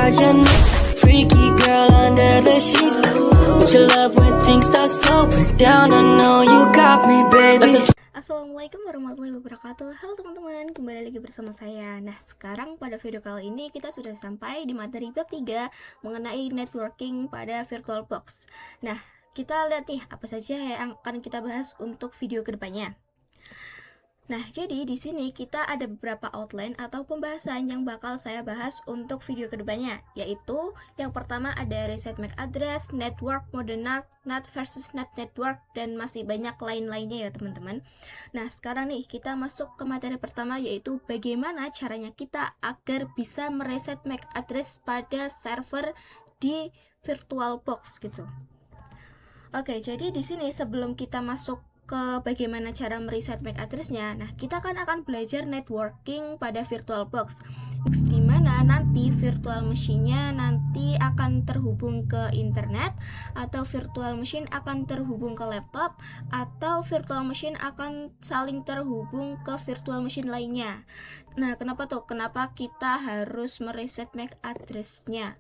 charging me. Freaky girl under the sheets. But your love when things start slowing down. I know you got me, baby. Assalamualaikum warahmatullahi wabarakatuh. Halo teman-teman, kembali lagi bersama saya. Nah, sekarang pada video kali ini kita sudah sampai di materi bab 3 mengenai networking pada VirtualBox. Nah, kita lihat nih apa saja yang akan kita bahas untuk video kedepannya. Nah, jadi di sini kita ada beberapa outline atau pembahasan yang bakal saya bahas untuk video kedepannya, yaitu yang pertama ada reset MAC address, network, modern NAT versus NAT network, dan masih banyak lain-lainnya ya teman-teman. Nah, sekarang nih kita masuk ke materi pertama, yaitu bagaimana caranya kita agar bisa mereset MAC address pada server di VirtualBox gitu. Oke, jadi di sini sebelum kita masuk ke bagaimana cara mereset MAC address-nya, nah kita akan belajar networking pada VirtualBox, di mana nanti virtual machine-nya nanti akan terhubung ke internet, atau virtual machine akan terhubung ke laptop, atau virtual machine akan saling terhubung ke virtual machine lainnya. Nah, kenapa kita harus mereset MAC address-nya?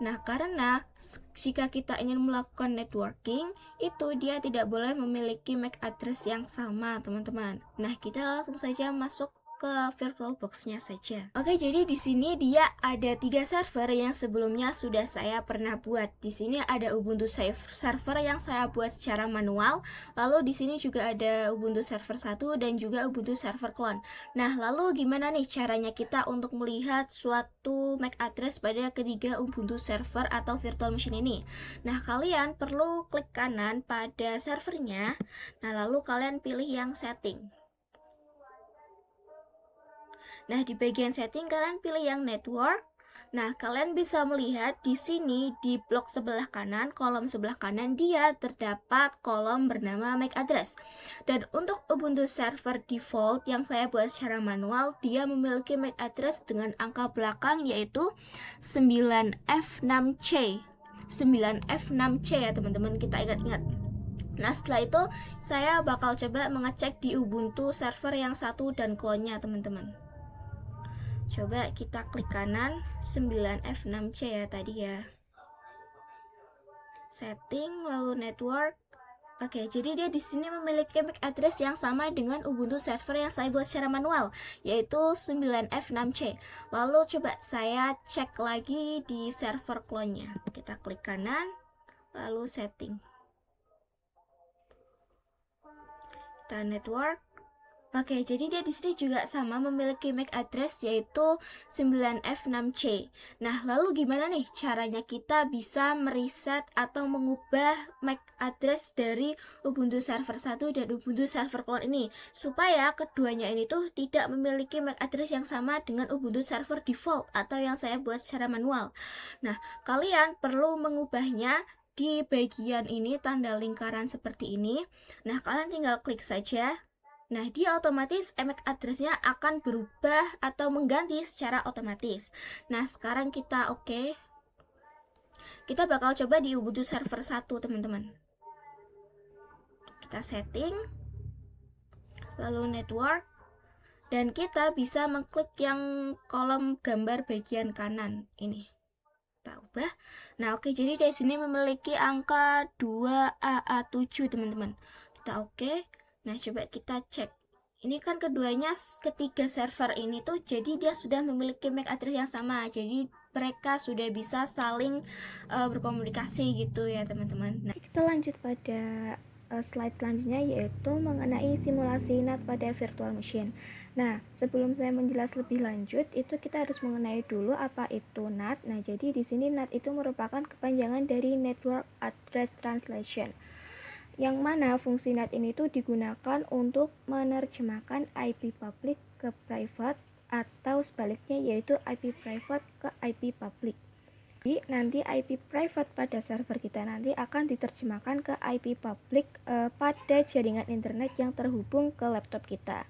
Nah, karena jika kita ingin melakukan networking, itu dia tidak boleh memiliki MAC address yang sama, teman-teman. Nah, kita langsung saja masuk ke VirtualBox-nya saja. Oke, jadi di sini dia ada 3 server yang sebelumnya sudah saya pernah buat. Di sini ada Ubuntu server yang saya buat secara manual. Lalu di sini juga ada Ubuntu server 1 dan juga Ubuntu server clone. Nah, lalu gimana nih caranya kita untuk melihat suatu MAC address pada ketiga Ubuntu server atau virtual machine ini? Nah, kalian perlu klik kanan pada servernya. Nah, lalu kalian pilih yang setting. Nah, di bagian setting kalian pilih yang network. Nah, kalian bisa melihat di sini di blok sebelah kanan, kolom sebelah kanan dia terdapat kolom bernama MAC address. Dan untuk Ubuntu server default yang saya buat secara manual, dia memiliki MAC address dengan angka belakang yaitu 9F6C. 9F6C ya teman-teman, kita ingat-ingat. Nah, setelah itu saya bakal coba mengecek di Ubuntu server yang 1 dan clone-nya teman-teman. Coba kita klik kanan 9F6C ya tadi ya. Setting lalu network. Oke, jadi dia di sini memiliki MAC address yang sama dengan Ubuntu server yang saya buat secara manual, yaitu 9F6C. Lalu coba saya cek lagi di server clone-nya. Kita klik kanan lalu setting. Kita network. Oke, jadi dia di sini juga sama memiliki MAC address yaitu 9F6C. Nah, lalu gimana nih caranya kita bisa mereset atau mengubah MAC address dari Ubuntu server 1 dan Ubuntu server clone ini supaya keduanya ini tuh tidak memiliki MAC address yang sama dengan Ubuntu server default atau yang saya buat secara manual. Nah, kalian perlu mengubahnya di bagian ini, tanda lingkaran seperti ini. Nah, kalian tinggal klik saja. Nah, dia otomatis MAC address-nya akan berubah atau mengganti secara otomatis. Nah, sekarang kita oke. Kita bakal coba di Ubuntu server 1, teman-teman. Kita setting, lalu network, dan kita bisa mengklik yang kolom gambar bagian kanan ini. Kita ubah. Nah, oke, jadi di sini memiliki angka 2AA7, teman-teman. Kita oke. Nah, coba kita cek. Ini kan keduanya, ketiga server ini tuh, jadi dia sudah memiliki MAC address yang sama. Jadi mereka sudah bisa saling berkomunikasi gitu ya teman-teman. Nah, kita lanjut pada slide selanjutnya, yaitu mengenai simulasi NAT pada virtual machine. Nah, sebelum saya menjelas lebih lanjut, itu kita harus mengenai dulu apa itu NAT. Nah, jadi di sini NAT itu merupakan kepanjangan dari Network Address Translation, yang mana fungsi NAT ini tuh digunakan untuk menerjemahkan IP public ke private atau sebaliknya, yaitu IP private ke IP public. Jadi nanti IP private pada server kita nanti akan diterjemahkan ke IP public pada jaringan internet yang terhubung ke laptop kita.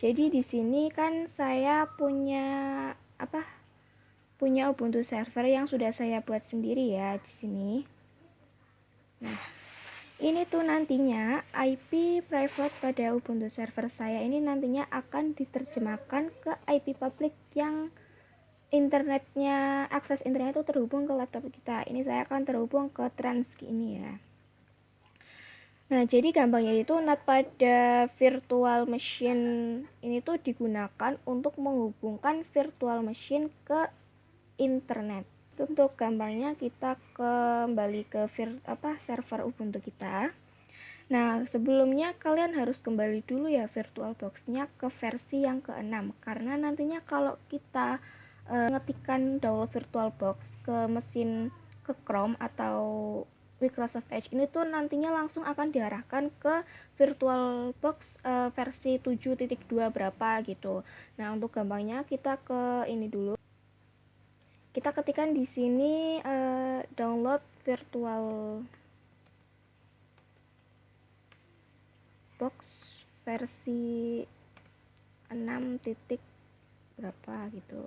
Jadi di sini kan saya punya Ubuntu server yang sudah saya buat sendiri ya di sini. Nah, ini tuh nantinya IP private pada Ubuntu server saya ini nantinya akan diterjemahkan ke IP public akses internet itu terhubung ke laptop kita. Ini saya akan terhubung ke Transky ini ya. Nah, jadi gampangnya itu NAT pada virtual machine ini tuh digunakan untuk menghubungkan virtual machine ke internet. Untuk gampangnya kita kembali ke server Ubuntu kita. Nah, sebelumnya kalian harus kembali dulu ya VirtualBox-nya ke versi yang ke-6, karena nantinya kalau kita ngetikkan download VirtualBox ke Chrome atau Microsoft Edge ini tuh nantinya langsung akan diarahkan ke VirtualBox versi 7.2 berapa gitu. Nah, untuk gampangnya kita ke ini dulu. Kita ketikkan di sini download VirtualBox versi 6 titik berapa gitu.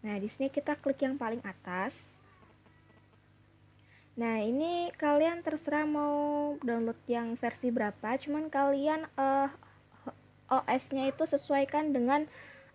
Nah, di sini kita klik yang paling atas. Nah, ini kalian terserah mau download yang versi berapa, cuman kalian OS-nya itu sesuaikan dengan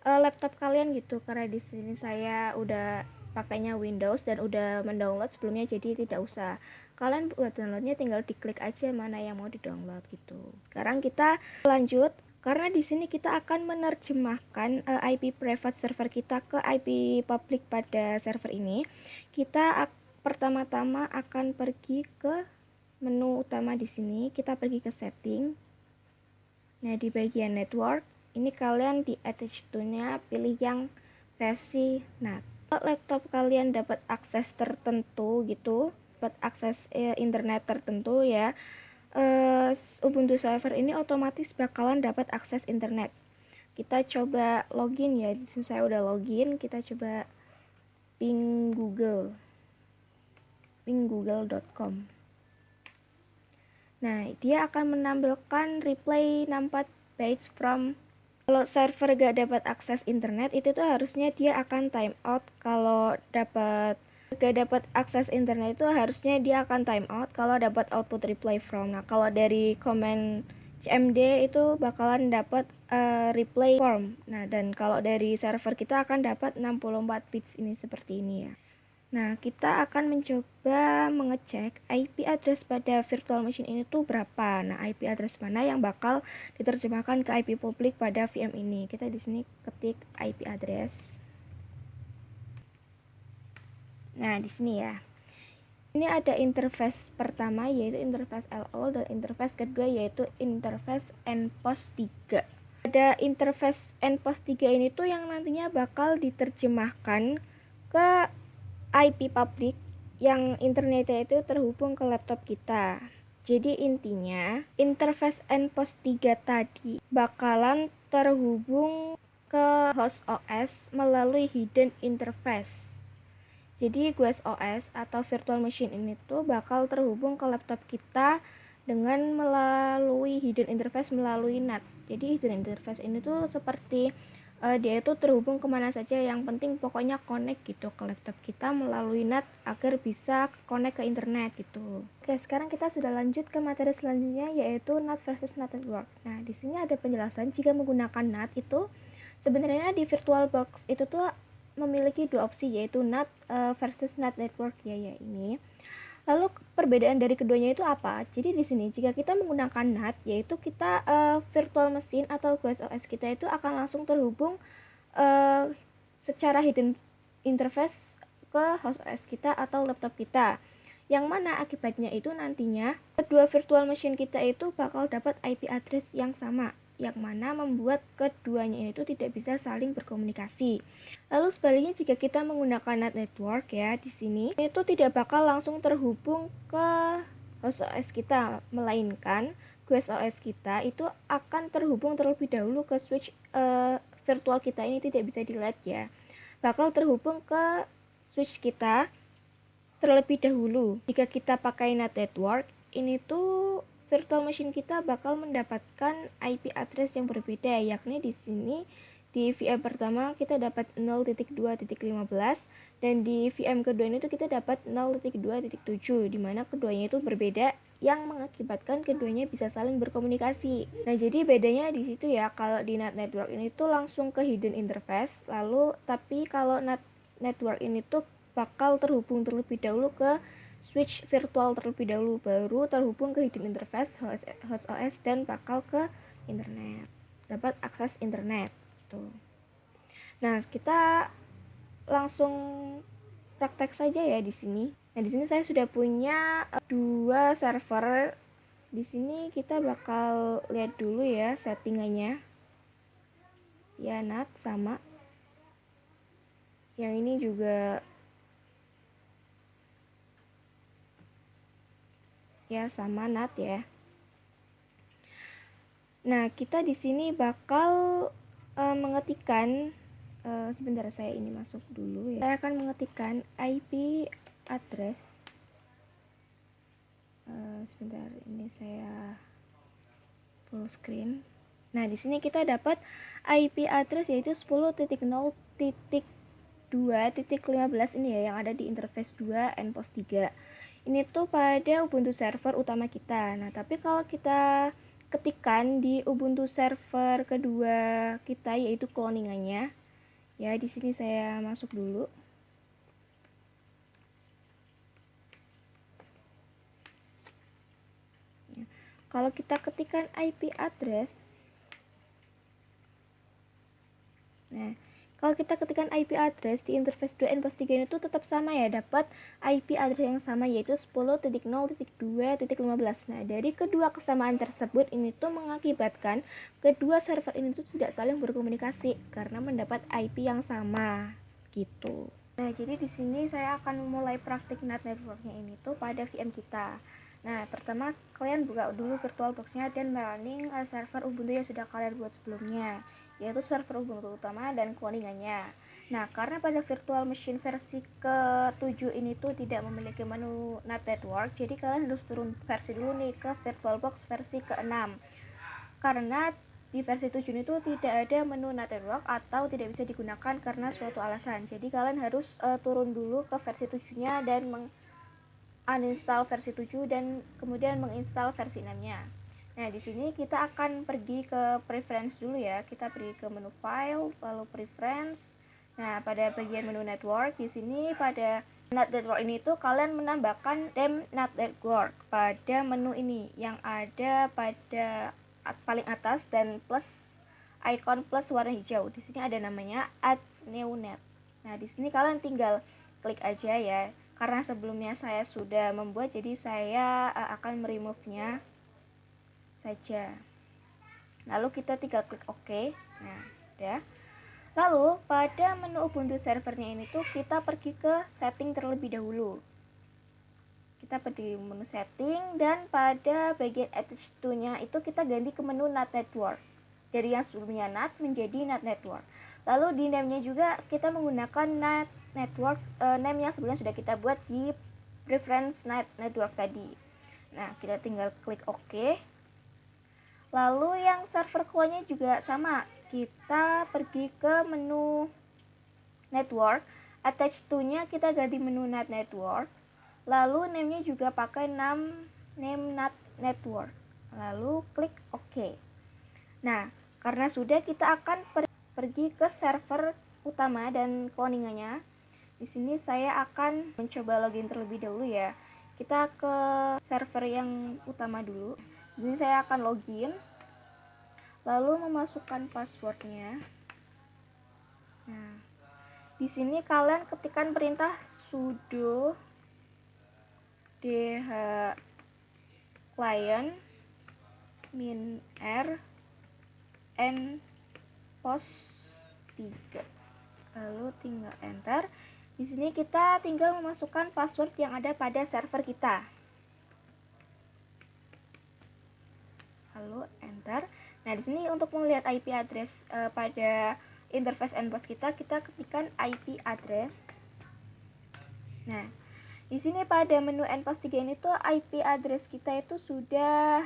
laptop kalian gitu. Karena di sini saya udah pakainya Windows dan udah mendownload sebelumnya, jadi tidak usah. Kalian buat downloadnya tinggal diklik aja mana yang mau di-download gitu. Sekarang kita lanjut. Karena di sini kita akan menerjemahkan IP private server kita ke IP public pada server ini. Kita pertama-tama akan pergi ke menu utama di sini. Kita pergi ke setting. Nah, di bagian network, ini kalian di attach to-nya pilih yang versi NAT. Kalau laptop kalian dapat akses tertentu gitu, dapat akses internet tertentu ya, Ubuntu server ini otomatis bakalan dapat akses internet. Kita coba login ya. Di sini saya udah login. Kita coba ping google.com. Nah, dia akan menampilkan replay 64 bytes from. Kalau server gak dapat akses internet, itu tuh harusnya dia akan time out. Kalau gak dapat akses internet itu harusnya dia akan time out kalau dapat output reply from. Nah, kalau dari command cmd itu bakalan dapat replay form. Nah, dan kalau dari server kita akan dapat 64 bits ini seperti ini ya. Nah, kita akan mencoba mengecek IP address pada virtual machine ini tuh berapa. Nah, IP address mana yang bakal diterjemahkan ke IP publik pada VM ini. Kita di sini ketik IP address. Nah, di sini ya. Ini ada interface pertama yaitu interface LO dan interface kedua yaitu interface NPOS 3. Ada interface NPOS 3 ini tuh yang nantinya bakal diterjemahkan ke IP public yang internetnya itu terhubung ke laptop kita. Jadi intinya interface NPOS 3 tadi bakalan terhubung ke host OS melalui hidden interface. Jadi GUIS OS atau virtual machine ini tuh bakal terhubung ke laptop kita dengan melalui hidden interface melalui NAT. Jadi hidden interface ini tuh seperti dia itu terhubung kemana saja, yang penting pokoknya connect gitu ke laptop kita melalui NAT agar bisa connect ke internet gitu. Oke, sekarang kita sudah lanjut ke materi selanjutnya yaitu NAT versus NAT network. Nah, di sini ada penjelasan jika menggunakan NAT itu sebenarnya di VirtualBox itu tuh memiliki dua opsi yaitu NAT versus NAT network ya ini. Lalu perbedaan dari keduanya itu apa? Jadi di sini jika kita menggunakan NAT yaitu kita virtual machine atau GUIS OS kita itu akan langsung terhubung secara hidden interface ke host OS kita atau laptop kita. Yang mana akibatnya itu nantinya kedua virtual machine kita itu bakal dapat IP address yang sama, yang mana membuat keduanya itu tidak bisa saling berkomunikasi. Lalu sebaliknya jika kita menggunakan NAT network ya di sini itu tidak bakal langsung terhubung ke host OS kita, melainkan GUIS OS kita itu akan terhubung terlebih dahulu ke switch virtual kita ini tidak bisa dilihat ya. Bakal terhubung ke switch kita terlebih dahulu. Jika kita pakai NAT network, ini tuh virtual machine kita bakal mendapatkan IP address yang berbeda, yakni di sini di VM pertama kita dapat 0.2.15 dan di VM kedua ini tuh kita dapat 0.2.7, di mana keduanya itu berbeda yang mengakibatkan keduanya bisa saling berkomunikasi. Nah, jadi bedanya di situ ya. Kalau di NAT network ini tuh langsung ke hidden interface, lalu tapi kalau NAT network ini tuh bakal terhubung terlebih dahulu ke switch virtual terlebih dahulu, baru terhubung ke hidden interface host OS dan bakal ke internet, dapat akses internet tuh. Nah, kita langsung praktek saja ya di sini. Nah, di sini saya sudah punya 2 server. Di sini kita bakal lihat dulu ya settingannya. Ya, NAT sama. Yang ini juga ya sama NAT ya. Nah, kita di sini bakal mengetikkan sebentar, saya ini masuk dulu ya. Saya akan mengetikkan IP address. Sebentar, ini saya full screen. Nah, di sini kita dapat IP address yaitu 10.0.2.15 ini ya, yang ada di interface 2 endpost 3. Ini tuh pada Ubuntu server utama kita. Nah, tapi kalau kita ketikkan di Ubuntu server kedua kita yaitu cloningannya, ya di sini saya masuk dulu. Ya. Kalau kita ketikkan IP address, nah kalau kita ketikkan IP address di interface 2 endpost 3 itu tetap sama ya, dapat IP address yang sama yaitu 10.0.2.15. Nah, dari kedua kesamaan tersebut ini tuh mengakibatkan kedua server ini tuh tidak saling berkomunikasi karena mendapat IP yang sama gitu. Nah, jadi di sini saya akan memulai praktik NAT networknya ini tuh pada VM kita. Nah, pertama kalian buka dulu VirtualBox-nya dan running server Ubuntu yang sudah kalian buat sebelumnya, yaitu server Ubuntu utama dan cloningannya. Nah, karena pada virtual machine versi ke-7 ini tuh tidak memiliki menu NAT network, jadi kalian harus turun versi dulu nih ke VirtualBox versi ke-6. Karena di versi 7 itu tidak ada menu NAT network atau tidak bisa digunakan karena suatu alasan. Jadi kalian harus turun dulu ke versi 7-nya dan uninstall versi 7 dan kemudian menginstal versi 6-nya. Nah, di sini kita akan pergi ke preference dulu ya. Kita pergi ke menu file, lalu preference. Nah, pada bagian menu network di sini pada NAT network ini tuh kalian menambahkan dem NAT network pada menu ini yang ada pada paling atas dan plus icon plus warna hijau. Di sini ada namanya add new net. Nah, di sini kalian tinggal klik aja ya. Karena sebelumnya saya sudah membuat, jadi saya akan meremove-nya saja. Lalu kita tinggal klik OK. Nah, udah. Lalu pada menu Ubuntu servernya ini tuh kita pergi ke setting terlebih dahulu. Kita pergi menu setting dan pada bagian attach to-nya itu kita ganti ke menu NAT network. Dari yang sebelumnya NAT menjadi NAT network. Lalu di name-nya juga kita menggunakan NAT network name yang sebelumnya sudah kita buat di preference NAT network tadi. Nah, kita tinggal klik OK. Lalu yang server core-nya juga sama. Kita pergi ke menu network, attach to-nya kita ganti menu NAT network. Lalu name-nya juga pakai name NAT network. Lalu klik OK. Nah, karena sudah, kita akan pergi ke server utama dan cloningannya. Di sini saya akan mencoba login terlebih dahulu ya. Kita ke server yang utama dulu. Di sini saya akan login. Lalu memasukkan passwordnya. Nah, di sini kalian ketikkan perintah sudo dh client -r n post 3. Lalu tinggal enter. Di sini kita tinggal memasukkan password yang ada pada server kita. Lalu enter. Nah, di sini untuk melihat IP address pada interface endpost kita ketikkan IP address. Nah, di sini pada menu endpost 3 ini tuh IP address kita itu sudah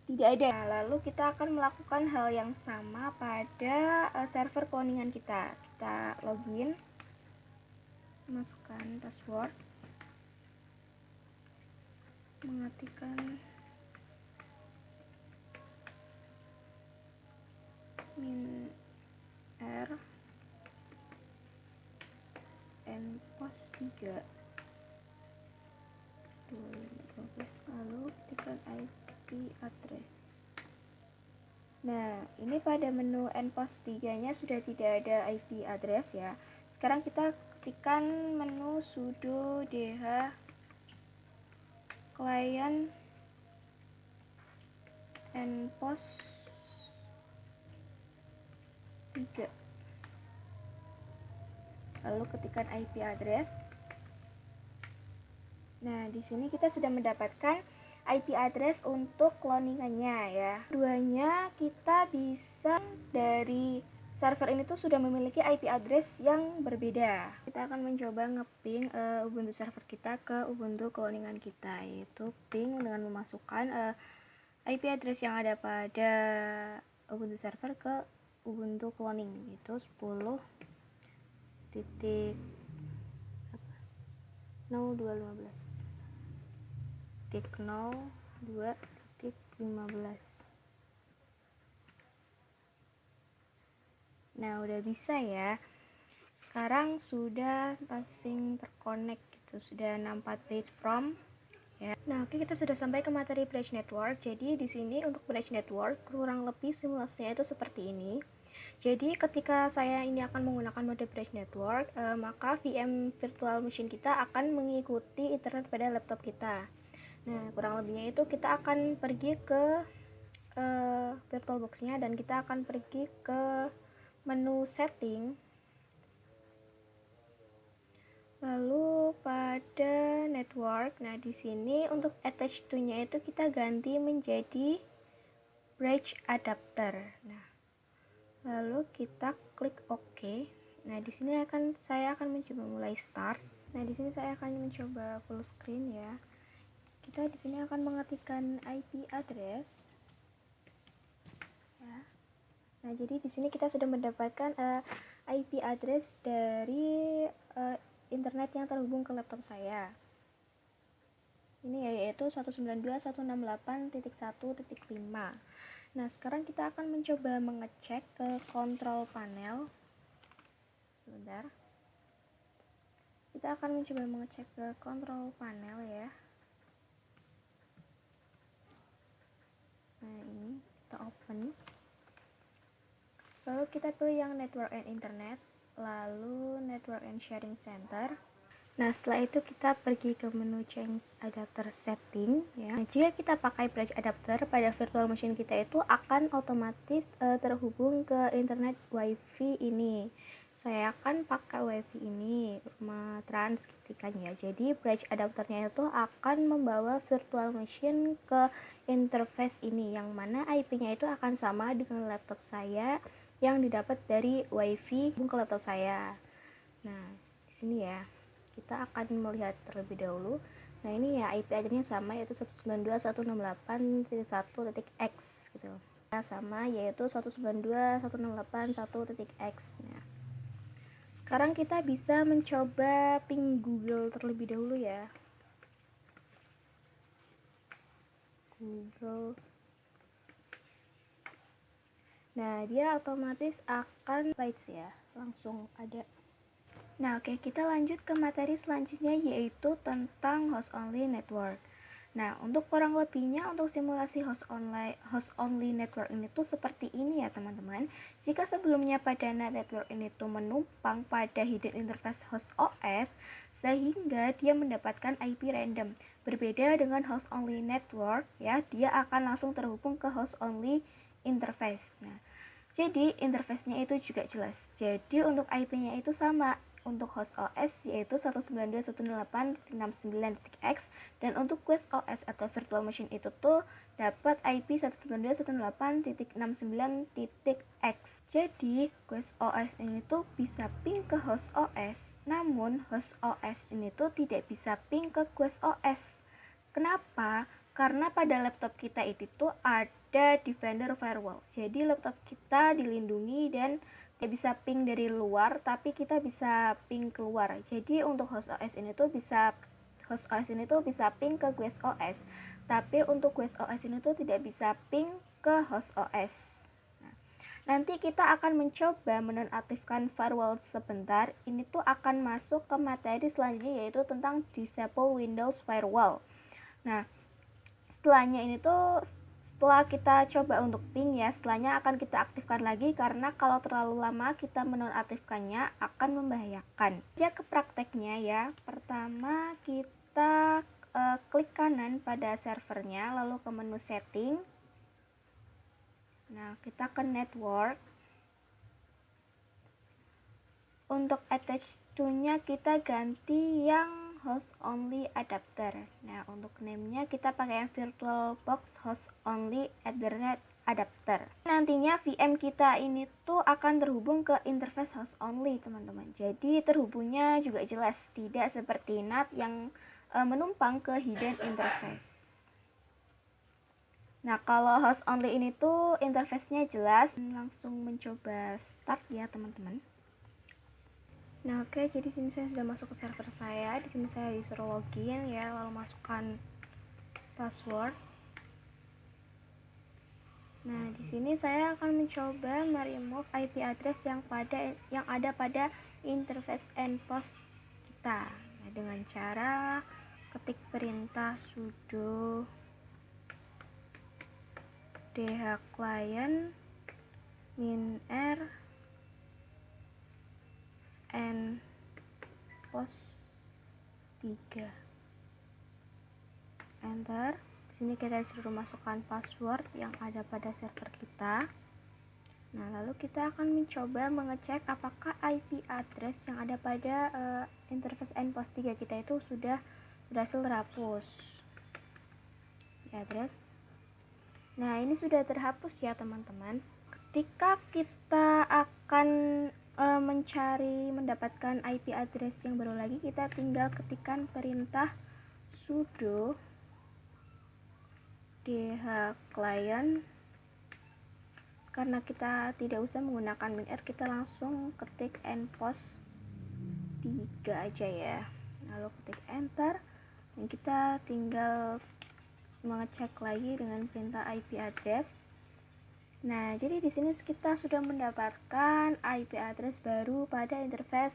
tidak ada. Nah, lalu kita akan melakukan hal yang sama pada server cloningan kita. Kita login, masukkan password, mengetikkan -r npos 3 2012, lalu ketikkan IP address. Nah, ini pada menu npos 3 nya sudah tidak ada IP address ya. Sekarang kita ketikkan menu sudo dh client npos 3, lalu ketikkan IP address. Nah, di sini kita sudah mendapatkan IP address untuk cloningannya ya. Keduanya kita bisa dari server ini tuh sudah memiliki IP address yang berbeda. Kita akan mencoba ngeping Ubuntu server kita ke Ubuntu cloningan kita, yaitu ping dengan memasukkan IP address yang ada pada Ubuntu server ke Ubuntu cloning, itu 10 titik 0215 0.2.15. Nah, udah bisa ya. Sekarang sudah passing terkonek gitu, sudah nampak page from ya. Nah, oke, kita sudah sampai ke materi bridge network. Jadi di sini untuk bridge network kurang lebih simulasinya itu seperti ini. Jadi ketika saya ini akan menggunakan mode bridge network, maka VM virtual machine kita akan mengikuti internet pada laptop kita. Nah, kurang lebihnya itu kita akan pergi ke VirtualBox-nya dan kita akan pergi ke menu setting. Lalu pada network, nah di sini untuk attach to-nya itu kita ganti menjadi bridge adapter. Nah, lalu kita klik OK. Nah, di sini saya akan mencoba mulai start. Nah, di sini saya akan mencoba full screen ya. Kita di sini akan mengetikkan IP address ya. Nah, jadi di sini kita sudah mendapatkan IP address dari internet yang terhubung ke laptop saya. Ini yaitu 192.168.1.5. Nah, sekarang kita akan mencoba mengecek ke control panel. Sebentar. Kita akan mencoba mengecek ke control panel ya. Nah, ini kita open. Lalu kita pilih yang network and internet, lalu network and sharing center. Nah, setelah itu kita pergi ke menu change adapter setting ya. Nah, jika kita pakai bridge adapter pada virtual machine kita itu akan otomatis terhubung ke internet wifi ini. Saya akan pakai wifi ini rumah trans kan ya. Jadi bridge adapternya itu akan membawa virtual machine ke interface ini, yang mana IP-nya itu akan sama dengan laptop saya yang didapat dari wifi ke laptop saya. Nah, di sini ya kita akan melihat terlebih dahulu. Nah, ini ya IP address-nya sama, yaitu 192.168.1.x gitu. Nah, sama yaitu 192.168.1.x. Nah, sekarang kita bisa mencoba ping Google terlebih dahulu ya. Google. Nah, dia otomatis akan slides ya, langsung ada. Nah, oke, kita lanjut ke materi selanjutnya, yaitu tentang host only network. Nah, untuk kurang lebihnya untuk simulasi host only network ini tuh seperti ini ya teman-teman. Jika sebelumnya pada network ini tuh menumpang pada hidden interface host OS, sehingga dia mendapatkan IP random. Berbeda dengan host only network ya, dia akan langsung terhubung ke host only interface. Nah, jadi interface-nya itu juga jelas. Jadi untuk IP-nya itu sama untuk host OS yaitu 192.168.69.x, dan untuk Quest OS atau virtual machine itu tuh dapat IP 192.168.69.x. Jadi Quest OS ini tuh bisa ping ke host OS, namun host OS ini tuh tidak bisa ping ke Quest OS. Kenapa? Karena pada laptop kita itu tuh ada Defender Firewall. Jadi laptop kita dilindungi dan tidak bisa ping dari luar, tapi kita bisa ping keluar. Jadi untuk host OS ini tuh bisa ping ke Quest OS, tapi untuk Quest OS ini tuh tidak bisa ping ke host OS. Nah, Nanti kita akan mencoba menonaktifkan firewall sebentar. Ini tuh akan masuk ke materi selanjutnya, yaitu tentang disable Windows Firewall. Nah, setelahnya ini tuh setelah kita coba untuk ping ya, setelahnya akan kita aktifkan lagi karena kalau terlalu lama kita menonaktifkannya akan membahayakan. Ya, ke prakteknya ya. Pertama kita klik kanan pada servernya, lalu ke menu setting. Nah, kita ke network. Untuk attach to-nya kita ganti yang host only adapter. Nah, untuk name-nya kita pakai yang VirtualBox host only Ethernet adapter. Nantinya VM kita ini tuh akan terhubung ke interface host only, teman-teman. Jadi terhubungnya juga jelas, tidak seperti NAT yang menumpang ke hidden interface. Nah, kalau host only ini tuh interface-nya jelas. Langsung mencoba start ya, teman-teman. Nah, oke, jadi sini saya sudah masuk ke server saya. Di sini saya disuruh login ya, lalu masukkan password. Nah, di sini saya akan mencoba meremove IP address yang ada pada interface endpost kita. Nah, dengan cara ketik perintah sudo dhclient -r and post 3, enter. Di sini kita disuruh masukkan password yang ada pada server kita. Nah, lalu kita akan mencoba mengecek apakah IP address yang ada pada interface endpost 3 kita itu sudah berhasil terhapus. Address. Nah, ini sudah terhapus ya, teman-teman. Ketika kita akan mendapatkan IP address yang baru lagi, kita tinggal ketikkan perintah sudo dhclient. Karena kita tidak usah menggunakan -r, kita langsung ketik endpost 3 aja ya. Lalu ketik enter dan kita tinggal mengecek lagi dengan perintah IP address. Nah, jadi di sini kita sudah mendapatkan IP address baru pada interface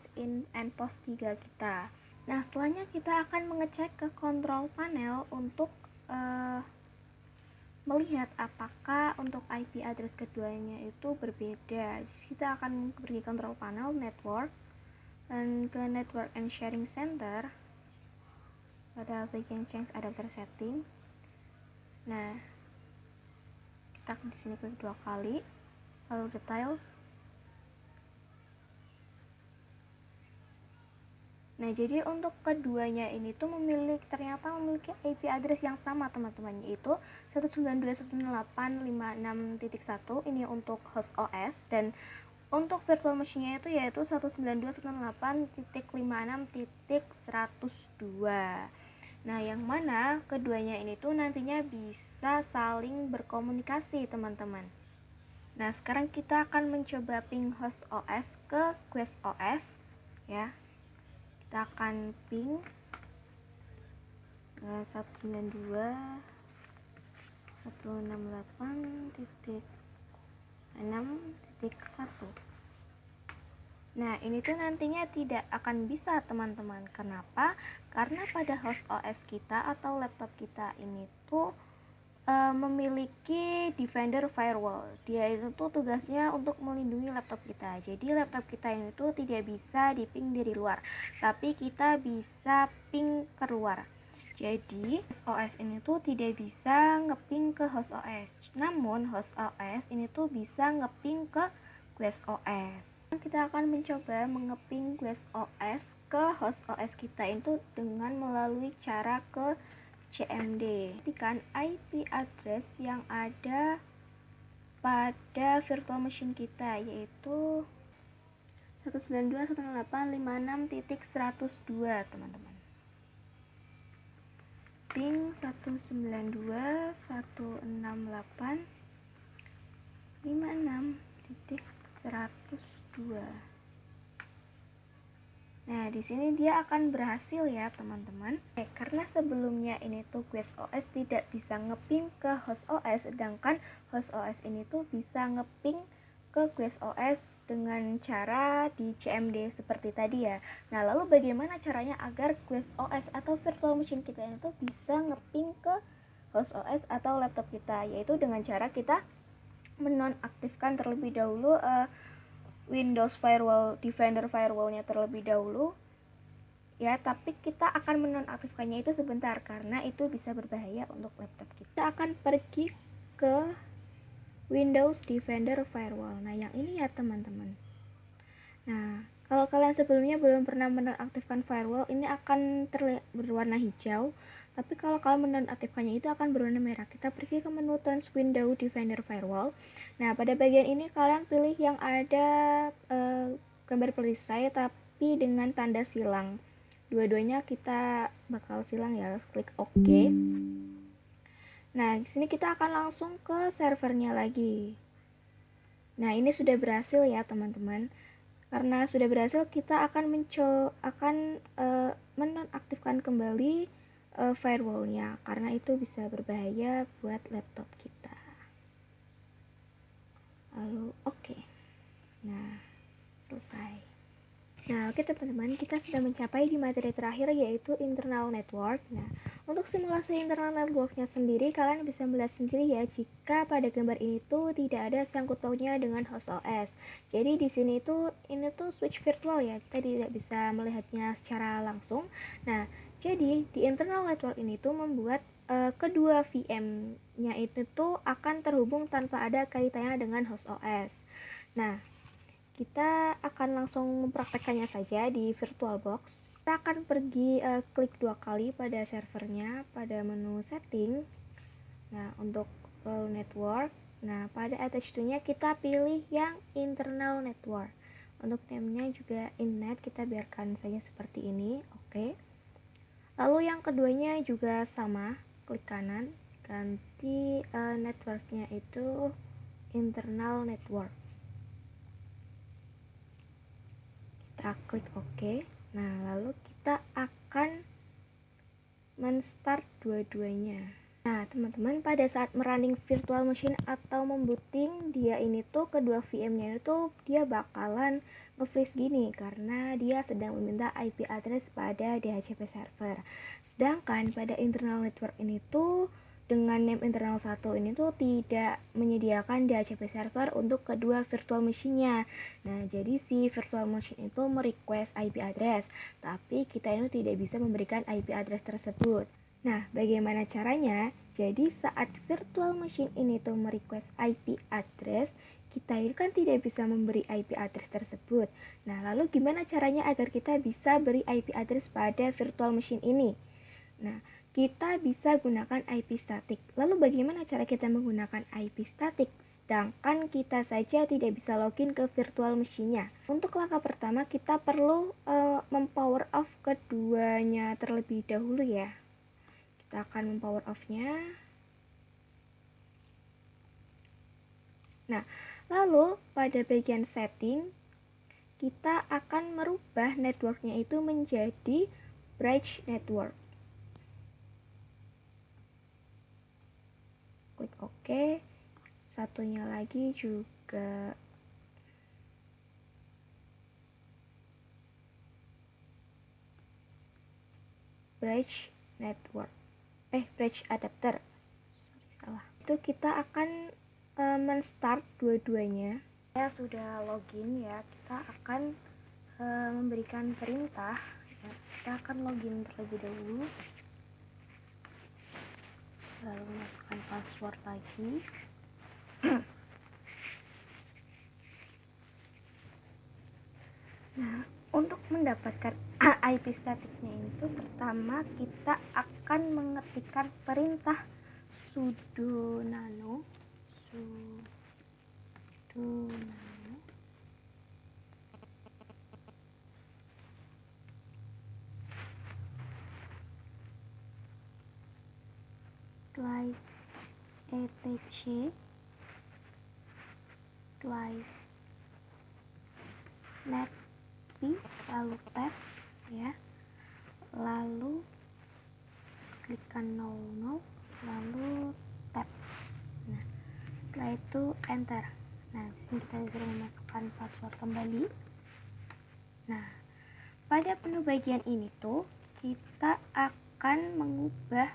endpost 3 kita. Nah, setelahnya kita akan mengecek ke control panel untuk melihat apakah untuk IP address keduanya itu berbeda. Jadi kita akan pergi control panel, network, dan ke network and sharing center pada bagian change adapter setting. Nah, kita di sini klik 2 kali, lalu detail. Nah, jadi untuk keduanya ini tuh ternyata memiliki IP address yang sama, teman-teman, yaitu 192.168.56.1. Ini untuk host OS, dan untuk virtual machine-nya itu yaitu 192.168.56.102. Nah, yang mana keduanya ini tuh nantinya bisa saling berkomunikasi, teman-teman. Nah, sekarang kita akan mencoba ping host OS ke Quest OS ya. Kita akan ping 192.168.6.1. Nah, ini tuh nantinya tidak akan bisa, teman-teman. Kenapa? Karena pada host OS kita atau laptop kita ini tuh memiliki Defender Firewall. Dia itu tuh tugasnya untuk melindungi laptop kita. Jadi laptop kita ini tuh tidak bisa diping dari luar, tapi kita bisa ping keluar. Jadi host OS ini tuh tidak bisa ngeping ke host OS. Namun host OS ini tuh bisa ngeping ke Quest OS. Kita akan mencoba mengeping Quest OS ke host OS kita itu dengan melalui cara ke CMD. Ketikkan IP address yang ada pada virtual machine kita, yaitu 192.168.56.102, teman-teman. Ping 192.168.56.102. Nah, di sini dia akan berhasil ya, teman-teman. Karena sebelumnya ini tuh Quest OS tidak bisa ngeping ke host OS, sedangkan host OS ini tuh bisa ngeping ke Quest OS dengan cara di CMD seperti tadi ya. Nah, lalu bagaimana caranya agar Quest OS atau virtual machine kita itu bisa ngeping ke host OS atau laptop kita, yaitu dengan cara kita menonaktifkan terlebih dahulu Windows Firewall, Defender Firewall-nya terlebih dahulu ya, tapi kita akan menonaktifkannya itu sebentar karena itu bisa berbahaya untuk laptop kita. Kita akan pergi ke Windows Defender Firewall. Nah, yang ini ya teman-teman. Nah, kalau kalian sebelumnya belum pernah menonaktifkan firewall, ini akan terlihat berwarna hijau. Tapi kalau kalian menonaktifkannya itu akan berwarna merah. Kita pergi ke menu Turns Windows Defender Firewall. Nah, pada bagian ini kalian pilih yang ada gambar perisai tapi dengan tanda silang. Dua-duanya kita bakal silang ya. Klik OK. Nah, di sini kita akan langsung ke servernya lagi. Nah, ini sudah berhasil ya, teman-teman. Karena sudah berhasil, kita akan menonaktifkan kembali firewallnya, karena itu bisa berbahaya buat laptop kita. Lalu oke. Nah, selesai. Nah, oke teman-teman, kita sudah mencapai di materi terakhir, yaitu internal network. Nah, untuk simulasi internal networknya sendiri, kalian bisa melihat sendiri ya, jika pada gambar ini tuh tidak ada sangkut pautnya dengan host OS. Jadi di sini tuh ini tuh switch virtual ya, kita tidak bisa melihatnya secara langsung. Nah, jadi di internal network ini tuh membuat kedua VM-nya itu tuh akan terhubung tanpa ada kaitannya dengan host OS. Nah, kita akan langsung mempraktekannya saja di VirtualBox. Kita akan pergi klik 2 kali pada servernya, pada menu setting. Nah, untuk network, nah pada attach to-nya kita pilih yang internal network. Untuk name-nya juga innet, kita biarkan saja seperti ini. Oke. Lalu yang keduanya juga sama, klik kanan, ganti networknya itu internal network. Kita klik OK. Nah, lalu kita akan men-start dua-duanya. Nah, teman-teman, pada saat merunning virtual machine atau membooting, dia ini tuh kedua VM-nya itu dia bakalan nge-freeze gini karena dia sedang meminta IP address pada DHCP server. Sedangkan pada internal network ini tuh dengan name internal 1 ini tuh tidak menyediakan DHCP server untuk kedua virtual machine-nya. Nah, jadi si virtual machine itu merequest IP address, tapi kita ini tidak bisa memberikan IP address tersebut. Nah, bagaimana caranya? Jadi saat virtual machine ini tuh merequest IP address, kita itu kan tidak bisa memberi IP address tersebut. Nah, lalu gimana caranya agar kita bisa beri IP address pada virtual machine ini? Nah, kita bisa gunakan IP static. Lalu bagaimana cara kita menggunakan IP static? Sedangkan kita saja tidak bisa login ke virtual machine-nya. Untuk langkah pertama kita perlu mempower off keduanya terlebih dahulu ya. Kita akan mempower off-nya. Nah, lalu pada bagian setting kita akan merubah networknya itu menjadi bridge network. Klik OK. Satunya lagi juga bridge network. Bridge adapter. Salah. Itu kita akan men-start dua-duanya. Saya sudah login ya. Kita akan memberikan perintah. Ya. Kita akan login terlebih dahulu. Lalu masukkan password lagi. Nah, untuk mendapatkan IP statiknya itu pertama kita akan mengetikkan perintah sudo nano slice etc slice net lalu tab ya, lalu klikkan 00 lalu tab. Nah, setelah itu enter. Nah, di sini kita disuruh memasukkan password kembali. Nah, pada menu bagian ini tuh kita akan mengubah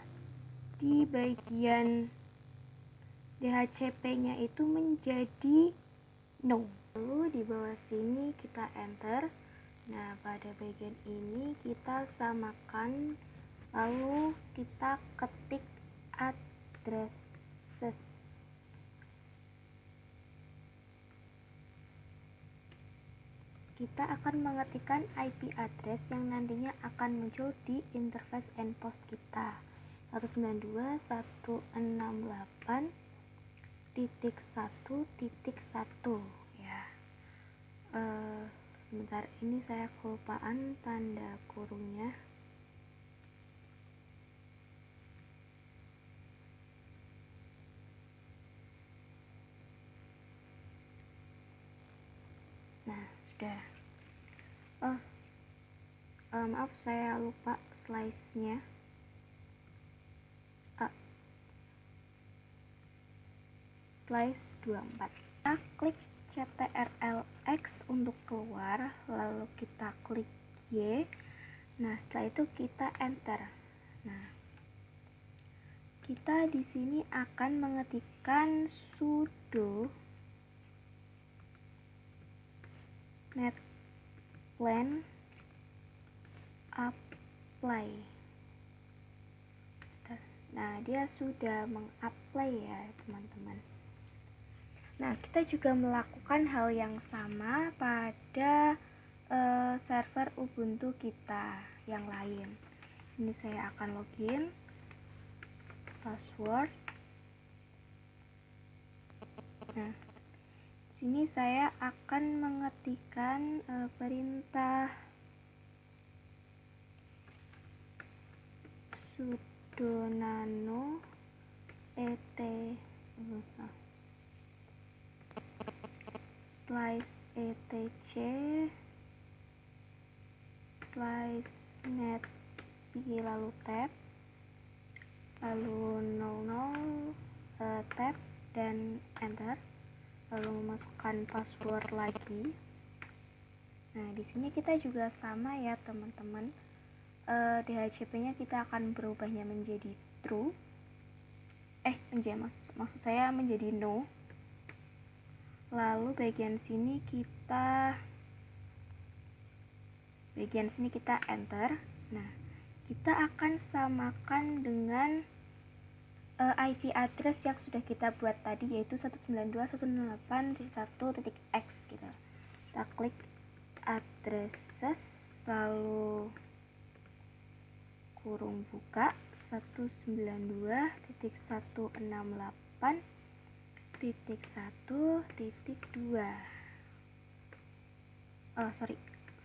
di bagian DHCP-nya itu menjadi no. Lalu di bawah sini kita enter. Nah, pada bagian ini kita samakan, lalu kita ketik addresses. Kita akan mengetikkan IP address yang nantinya akan muncul di interface endpost kita, 192.168.1.1 ya. Sebentar, ini saya kelupaan tanda kurungnya. Nah, sudah. Maaf, saya lupa slice-nya. Slice 24. Kita klik CTRL-X untuk keluar, lalu kita klik Y. Nah, setelah itu kita enter. Nah, kita di sini akan mengetikkan sudo netplan apply. Nah, dia sudah mengapply ya teman-teman. Nah, kita juga melakukan hal yang sama pada server Ubuntu kita yang lain. Ini saya akan login, password. Nah, sini saya akan mengetikkan perintah sudo nano slice etc slice net lalu tab lalu 00 tab dan enter, lalu memasukkan password lagi. Nah, di sini kita juga sama ya teman-teman. DHCP-nya kita akan berubahnya menjadi true. Maksud saya menjadi no. Lalu bagian sini kita enter. Nah, kita akan samakan dengan IP address yang sudah kita buat tadi, yaitu 192.168.1.x gitu. Kita klik addresses, lalu kurung buka 192.168.1.2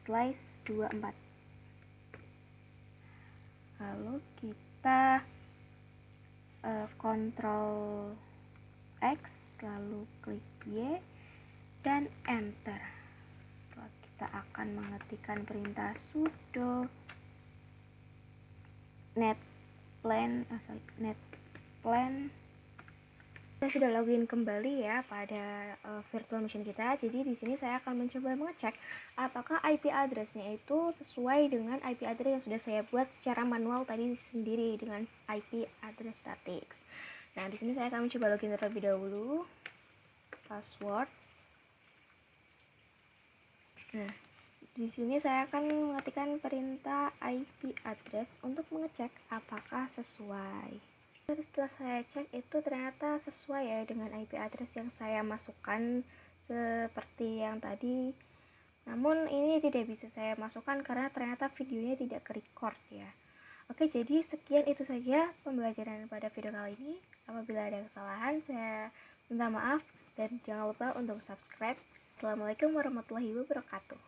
slice 24. Lalu kita Ctrl X, lalu klik Y dan enter. Setelah kita akan mengetikkan perintah sudo netplan. Saya sudah login kembali ya pada virtual machine kita. Jadi di sini saya akan mencoba mengecek apakah IP address-nya itu sesuai dengan IP address yang sudah saya buat secara manual tadi sendiri dengan IP address static. Nah, di sini saya akan mencoba login terlebih dahulu. Password. Nah, di sini saya akan mengetikkan perintah IP address untuk mengecek apakah sesuai. Setelah saya cek, itu ternyata sesuai ya dengan IP address yang saya masukkan seperti yang tadi. Namun ini tidak bisa saya masukkan karena ternyata videonya tidak ke-record ya. Oke, jadi sekian itu saja pembelajaran pada video kali ini. Apabila ada kesalahan, saya minta maaf dan jangan lupa untuk subscribe. Assalamualaikum warahmatullahi wabarakatuh.